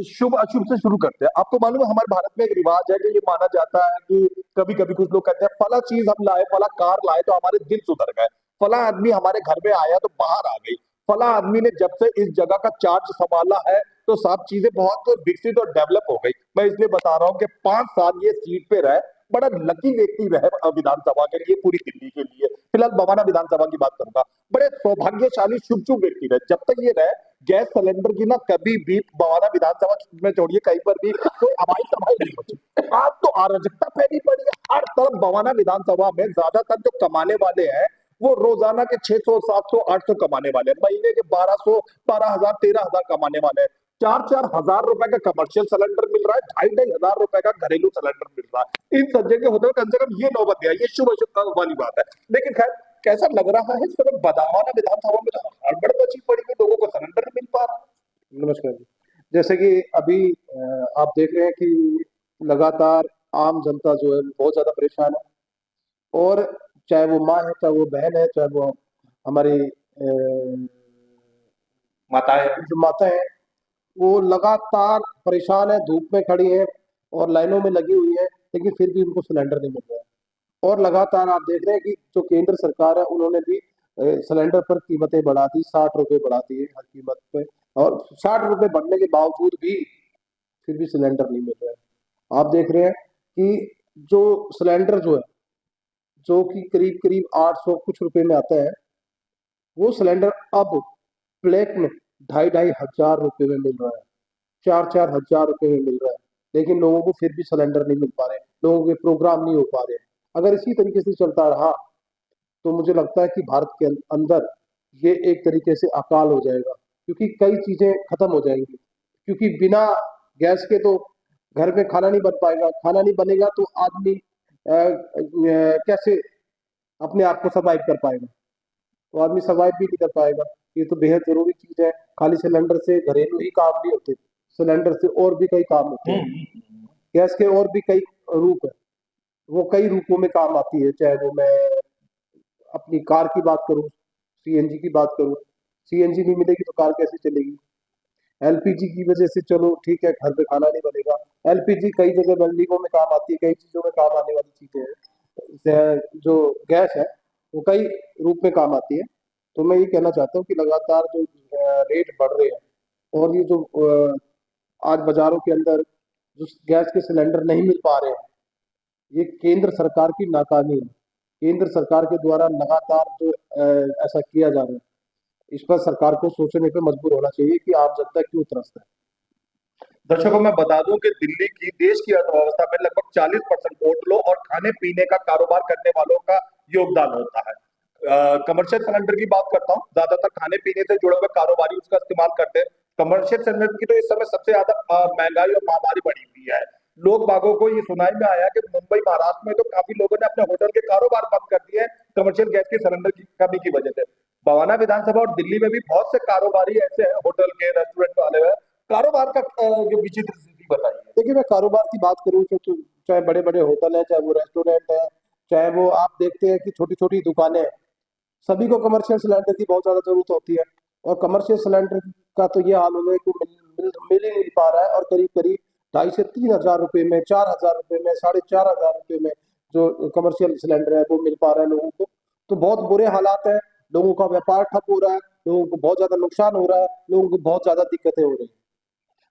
शुभ अशुभ से शुरू करते हैं। आपको मालूम है हमारे भारत में एक रिवाज है कि ये माना जाता है कि कभी-कभी कुछ लोग कहते हैं फला चीज़ हम लाए, फला कार लाए तो हमारे दिल सुधर गए। फला आदमी हमारे घर में आया तो बाहर आ गई। फला आदमी ने जब से इस जगह का चार्ज सँभाला है तो सब चीज़ें बहुत विकसित और डेवलप हो गई। मैं इसलिए बता रहा हूँ कि 5 साल ये सीट पे रहे, बड़ा लकी व्यक्ति रहे विधानसभा के लिए, पूरी दिल्ली के लिए। फिलहाल बवाना विधानसभा की बात करूँगा। बड़े सौभाग्यशाली शुभ-शुभ व्यक्ति रहे। जब तक ये रहे गैस सिलेंडर की ना कभी भी बवाना विधानसभा में छोड़िए कहीं पर भी कोई अमाई-तमाई नहीं बची। आज तो अराजकता फैली पड़ी है। हर तरफ बवाना विधानसभा में ज्यादातर जो कमाने वाले हैं वो रोजाना के 600, 700, 800 कमाने वाले हैं। महीने के 1200, 12,000, 13,000 कमाने वाले हैं। 4-4 हजार रुपए का कमर्शियल सिलेंडर मिल रहा है, 2,500 हजार रुपए का घरेलू सिलेंडर मिल रहा है। इन सज्जन के होते हुए कम से कम ये नौबत है, ये शुभ अशुभ वाली बात है। लेकिन खैर कैसा लग रहा है सिर्फ बदावाना विधानसभा में तो हड़बड़ मची पड़ी है, लोगों को सिलेंडर नहीं मिल पा रहा। नमस्कार जी। जैसे कि अभी आप देख रहे हैं कि लगातार आम जनता जो है बहुत ज़्यादा परेशान है और चाहे वो माँ है, चाहे वो बहन है, चाहे वो हमारी माताएं जो माता है, वो लगातार परेशान है, धूप में खड़ी है और लाइनों में लगी हुई है, लेकिन फिर भी उनको सिलेंडर नहीं मिल रहा है। और लगातार आप देख रहे हैं कि जो केंद्र सरकार है उन्होंने भी सिलेंडर पर कीमतें बढ़ा दी, 60 रुपए बढ़ा दिए हर कीमत पे। और 60 रुपए बढ़ने के बावजूद भी फिर भी सिलेंडर नहीं मिल रहा है। आप देख रहे हैं कि जो सिलेंडर जो है, जो कि करीब करीब 800 कुछ रुपए में आता है, वो सिलेंडर अब ब्लैक में 2,500 रुपए में मिल रहा है, 4-4 हजार रुपए में मिल रहा है। लेकिन लोगों को फिर भी सिलेंडर नहीं मिल पा रहे, लोगों के प्रोग्राम नहीं हो पा रहे। अगर इसी तरीके से चलता रहा तो मुझे लगता है कि भारत के अंदर ये एक तरीके से अकाल हो जाएगा, क्योंकि कई चीजें खत्म हो जाएंगी। क्योंकि बिना गैस के तो घर में खाना नहीं बन पाएगा, खाना नहीं बनेगा तो आदमी कैसे अपने आप को सर्वाइव कर पाएगा? तो आदमी सर्वाइव भी नहीं कर पाएगा। ये तो बेहद जरूरी चीज है। खाली सिलेंडर से घरेलू ही काम नहीं होते, सिलेंडर से और भी कई काम होते हैं। गैस के और भी कई रूप है, वो कई रूपों में काम आती है। चाहे वो मैं अपनी कार की बात करूं, सीएनजी की बात करूं, सीएनजी नहीं मिलेगी तो कार कैसे चलेगी? एलपीजी की वजह से चलो ठीक है, घर पे खाना नहीं बनेगा। एलपीजी कई जगह बिल्डिंगों में काम आती है, कई चीजों में काम आने वाली चीजें हैं। जो गैस है वो कई रूप में काम आती है। तो मैं ये कहना चाहता हूँ कि लगातार जो रेट बढ़ रहे हैं और ये जो आज बाजारों के अंदर जो गैस के सिलेंडर नहीं मिल पा रहे हैं, ये केंद्र सरकार की नाकामी है। केंद्र सरकार के द्वारा लगातार जो ऐसा किया जा रहा है, इस पर सरकार को सोचने पे मजबूर होना चाहिए कि आम जनता क्यों त्रस्त है। दर्शकों मैं बता दूं कि दिल्ली की देश की अर्थव्यवस्था में लगभग 40% होटलों और खाने पीने का कारोबार करने वालों का योगदान होता है। कमर्शियल सिलेंडर की बात करता हूँ, ज्यादातर खाने पीने से जुड़े हुए कारोबारी उसका इस्तेमाल करते हैं। कमर्शियल सिलेंडर की तो इस समय सबसे ज्यादा महंगाई और महामारी बढ़ी हुई है। लोग बागों को ये सुनाई में आया कि मुंबई महाराष्ट्र में तो काफी लोगों ने अपने होटल के कारोबार बंद कर दिए कमर्शियल गैस के सिलेंडर की कमी की वजह से। बवाना विधानसभा और दिल्ली में भी बहुत से कारोबारी ऐसे हैं, होटल के रेस्टोरेंट वाले हैं। कारोबार का जो विचित्र स्थिति बताइए। देखिए, मैं कारोबार की बात करूँ तो चाहे बड़े बड़े होटल है, चाहे वो रेस्टोरेंट है, चाहे वो आप देखते हैं कि छोटी छोटी दुकानें हैं, सभी को कमर्शियल सिलेंडर की बहुत ज्यादा जरूरत होती है। और कमर्शियल सिलेंडर का तो ये हाल हो गया कि मिल ही नहीं पा रहा है। और करीब करीब 2,500 से 3,000 रुपए में, 4,000 रुपए में, 4,500 रुपए में जो कमर्शियल सिलेंडर है वो मिल पा रहा है लोगों को। तो बहुत बुरे हालात है, लोगों का व्यापार ठप हो रहा है, लोगों को बहुत ज्यादा नुकसान हो रहा है, लोगों को बहुत ज्यादा दिक्कतें हो रही है।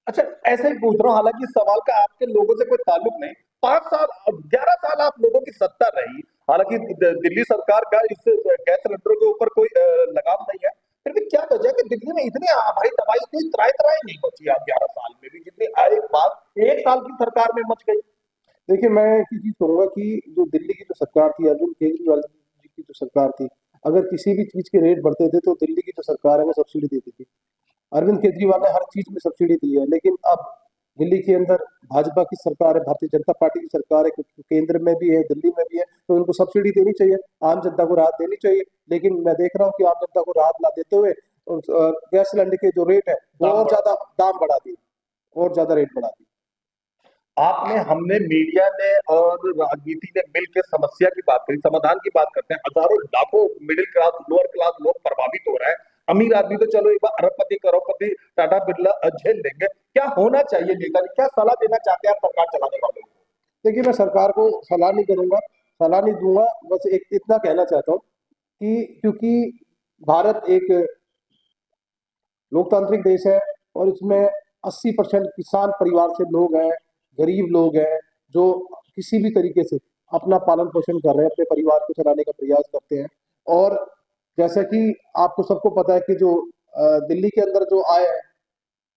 अच्छा, ऐसे ही पूछ रहा हूँ, हालांकि इस सवाल का आपके लोगों से कोई ताल्लुक नहीं। 5 साल 11 साल आप लोगों की सत्ता रही, हालांकि दिल्ली सरकार का इस गैस सिलेंडरों के ऊपर कोई लगाम नहीं है, फिर भी क्या वजह है कि दिल्ली में इतनी भाई तबाही, इतनी त्राई त्राई नहीं मची आप 11 साल में भी, जितनी एक बार 1 साल की सरकार में मच गई। देखिए, मैं एक ही चीज कहूंगा कि जो दिल्ली की जो सरकार थी, अरविंद केजरीवाल जी की जो सरकार थी, अगर किसी भी चीज के रेट बढ़ते थे तो दिल्ली की जो सरकार है वो सब्सिडी देती थी। अरविंद केजरीवाल ने हर चीज में सब्सिडी दी है। लेकिन अब दिल्ली के अंदर भाजपा की सरकार है, भारतीय जनता पार्टी की सरकार है, क्योंकि केंद्र में भी है, दिल्ली में भी है, तो उनको सब्सिडी देनी चाहिए, आम जनता को राहत देनी चाहिए। लेकिन मैं देख रहा हूँ कि आम जनता को राहत ना देते हुए गैस सिलेंडर के जो रेट है वो और ज्यादा दाम बढ़ा दिए, और ज्यादा रेट बढ़ा दिए। आपने, हमने, मीडिया ने और राजनीति ने मिलकर समस्या की बात करी, समाधान की बात करते हैं। हजारों लाखों मिडिल क्लास लोअर क्लास लोग प्रभावित हो रहे हैं। अमीर आदमी तो चलो एक बार अरबपति करोड़पति टाटा बिरला झेल लेंगे। क्या होना चाहिए नेताजी, क्या सलाह देना चाहते हैं आप सरकार चलाने वालों को? देखिए, मैं सरकार को सलाह नहीं करूंगा, सलाह नहीं दूंगा, बस एक इतना कहना चाहता हूँ कि क्योंकि भारत एक लोकतांत्रिक देश है और इसमें 80% किसान परिवार से लोग हैं, गरीब लोग हैं, जो किसी भी तरीके से अपना पालन पोषण कर रहे हैं, अपने परिवार को चलाने का प्रयास करते हैं। और जैसा कि आपको सबको पता है कि जो दिल्ली के अंदर जो आए हैं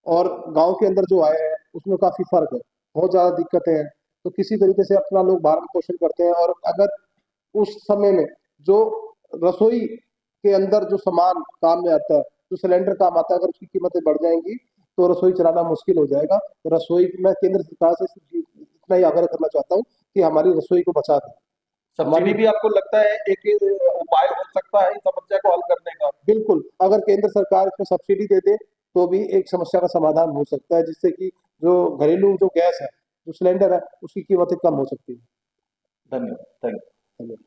और गांव के अंदर जो आए हैं, उसमें काफी फर्क है, बहुत ज्यादा दिक्कतें हैं। तो किसी तरीके से अपना लोग भरण पोषण करते हैं, और अगर उस समय में जो रसोई के अंदर जो सामान काम में आता है, जो सिलेंडर काम आता है, अगर उसकी कीमतें बढ़ जाएंगी तो रसोई चलाना मुश्किल हो जाएगा। तो रसोई मैं केंद्र सरकार से इतना ही आग्रह करना चाहता हूँ कि हमारी रसोई को बचा दें। सब्सिडी भी आपको लगता है एक उपाय हो सकता है इस समस्या को हल करने का? बिल्कुल, अगर केंद्र सरकार इसमें सब्सिडी दे दे तो भी एक समस्या का समाधान हो सकता है, जिससे कि जो घरेलू जो गैस है, जो सिलेंडर है, उसकी कीमतें कम हो सकती है। धन्यवाद, थैंक यू। धन्यवाद।